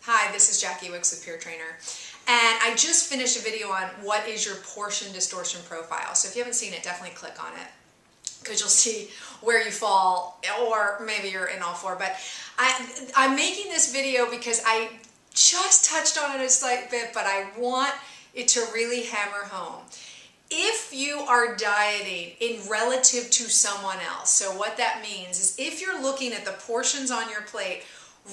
Hi, this is Jackie Wicks with PEERtrainer, and I just finished a video on what is your portion distortion profile. So if you haven't seen it, definitely click on it because you'll see where you fall, or maybe you're in all four. But I'm making this video because I just touched on it a slight bit, but I want it to really hammer home. If you are dieting in relative to someone else, so what that means is if you're looking at the portions on your plate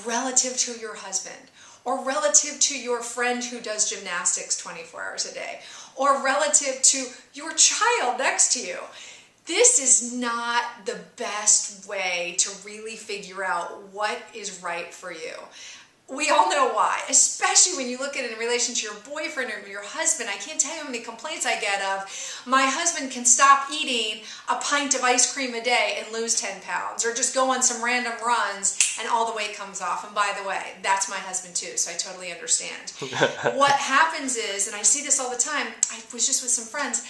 relative to your husband, or relative to your friend who does gymnastics 24 hours a day, or relative to your child next to you, this is not the best way to really figure out what is right for you. We all know why, especially when you look at it in relation to your boyfriend or your husband. I can't tell you how many complaints I get of, my husband can stop eating a pint of ice cream a day and lose 10 pounds, or just go on some random runs and all the weight comes off. And by the way, that's my husband too, so I totally understand. What happens is, and I see this all the time, I was just with some friends,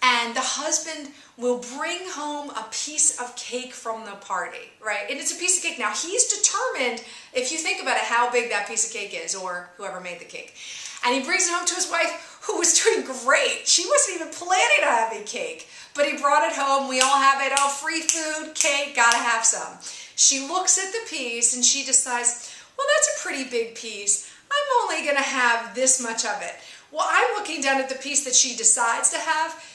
and the husband will bring home a piece of cake from the party, right? And it's a piece of cake. Now, he's determined, if you think about it, how big that piece of cake is, or whoever made the cake. And he brings it home to his wife, who was doing great. She wasn't even planning on having cake, but he brought it home. We all have it. Oh, free food, cake, gotta have some. She looks at the piece and she decides, well, that's a pretty big piece. I'm only gonna have this much of it. Well, I'm looking down at the piece that she decides to have.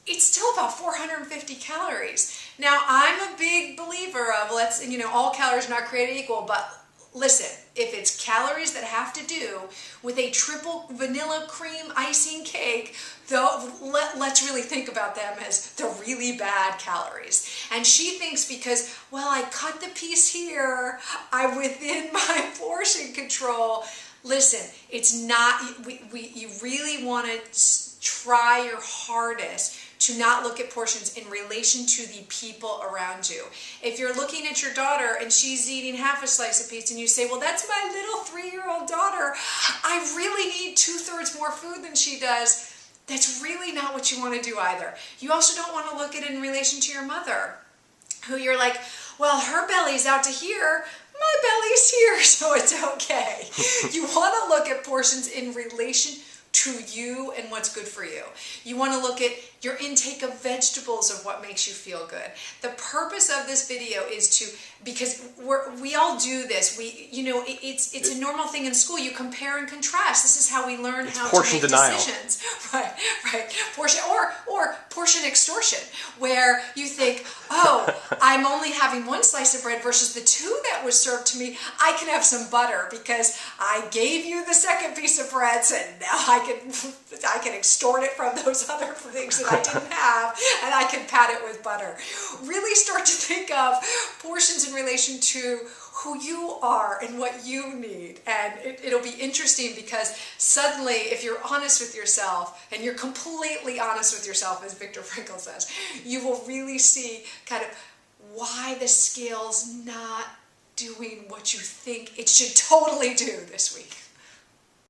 It's still about 450 calories. Now, I'm a big believer of, all calories are not created equal, but listen, if it's calories that have to do with a triple vanilla cream icing cake, let's really think about them as the really bad calories. And she thinks because, well, I cut the piece here, I'm within my portion control. Listen, it's not, you really want to try your hardest to not look at portions in relation to the people around you. If you're looking at your daughter and she's eating half a slice of pizza and you say, well, that's my little 3-year-old daughter, I really need 2/3 more food than she does, that's really not what you want to do either. You also don't want to look at it in relation to your mother, who you're like, well, her belly's out to here, my belly's here, so it's okay. You want to look at portions in relation to you and what's good for you. You want to look at your intake of vegetables, of what makes you feel good. The purpose of this video is to, because we all do this. It's a normal thing in school. You compare and contrast. This is how we learn how to make decisions. Right. Portion or portion extortion, where you think, oh, I'm only having 1 slice of bread versus the 2 that was served to me. I can have some butter because I gave you the second piece of bread, so now I can extort it from those other things that I didn't have, and I can pat it with butter. Really start to think of portions in relation to who you are and what you need. And it'll be interesting because suddenly, if you're honest with yourself, and you're completely honest with yourself, as Viktor Frankl says, you will really see kind of why the scale's not doing what you think it should totally do this week.